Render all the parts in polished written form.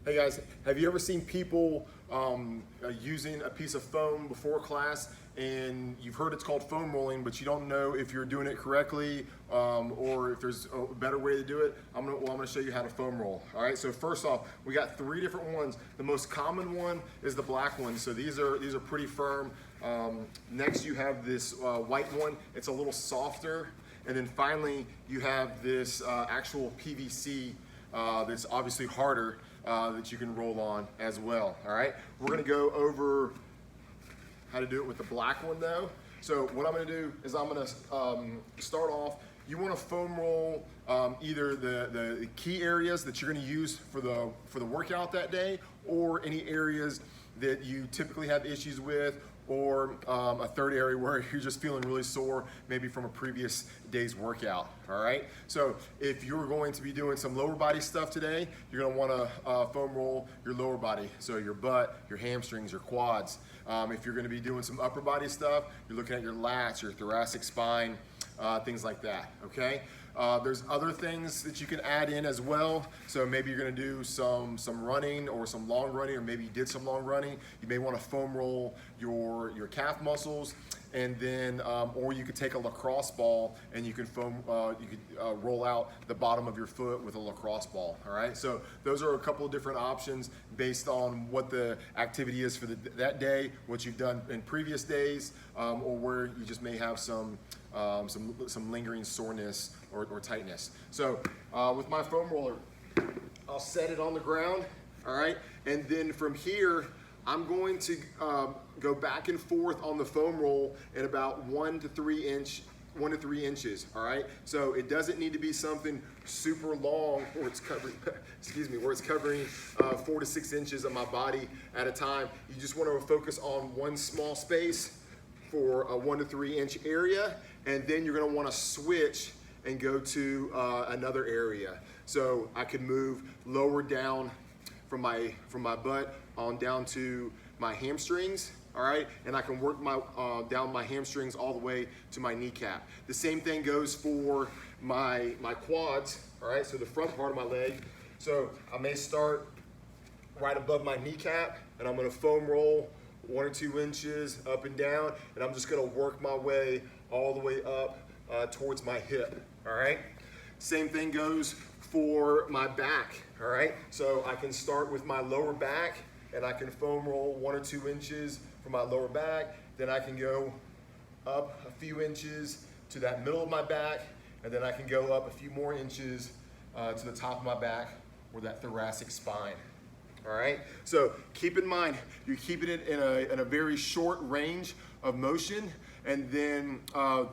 Hey guys, have you ever seen people using a piece of foam before class, and you've heard it's called foam rolling, but you don't know if you're doing it correctly or if there's a better way to do it? I'm gonna show you how to foam roll. All right, so first off, we got 3 different ones. The most common one is the black one, so these are pretty firm. Next you have this white one. It's a little softer. And then finally you have this actual PVC that's obviously harder that you can roll on as well. All right, we're gonna go over how to do it with the black one though. So what I'm gonna do is I'm gonna start off. You wanna foam roll either the key areas that you're gonna use for the workout that day, or any areas that you typically have issues with, or a third area where you're just feeling really sore, maybe from a previous day's workout. All right, so if you're going to be doing some lower body stuff today, you're going to want to foam roll your lower body, so your butt, your hamstrings, your quads. If you're going to be doing some upper body stuff, you're looking at your lats, your thoracic spine, things like that. Okay, there's other things that you can add in as well. So maybe you're going to do some running or some long running, or maybe you did some long running. You may want to foam roll your calf muscles, and then or you could take a lacrosse ball and you can roll out the bottom of your foot with a lacrosse ball. All right, so those are a couple of different options based on what the activity is for that day, what you've done in previous days, or where you just may have some lingering soreness or tightness. So with my foam roller, I'll set it on the ground, all right? And then from here, I'm going to go back and forth on the foam roll at about 1 to 3 inches, all right? So it doesn't need to be something super long where it's covering, where it's covering 4 to 6 inches of my body at a time. You just want to focus on one small space for a 1 to 3 inch area, and then you're going to want to switch and go to another area. So I can move lower down from my butt on down to my hamstrings, all right, and I can work down my hamstrings all the way to my kneecap. The same thing goes for my quads, all right, so the front part of my leg. So I may start right above my kneecap, and I'm going to foam roll 1 or 2 inches up and down, and I'm just going to work my way all the way up towards my hip. All right, same thing goes for my back. All right, so I can start with my lower back, and I can foam roll 1 or 2 inches for my lower back. Then I can go up a few inches to that middle of my back, and then I can go up a few more inches to the top of my back, or that thoracic spine. All right, so keep in mind, you're keeping it in a very short range of motion, and then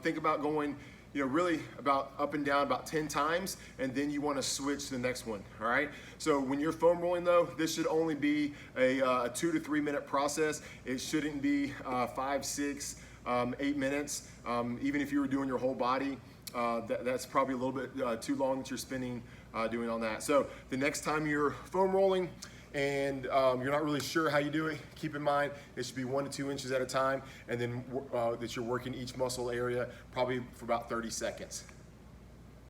think about going, really about up and down about 10 times, and then you want to switch to the next one. All right, so when you're foam rolling though, this should only be a 2 to 3 minute process. It shouldn't be 5, 6, 8 minutes. Even if you were doing your whole body, that's probably a little bit too long that you're spending doing on that. So the next time you're foam rolling, and you're not really sure how you do it, keep in mind it should be 1 to 2 inches at a time, and then that you're working each muscle area probably for about 30 seconds.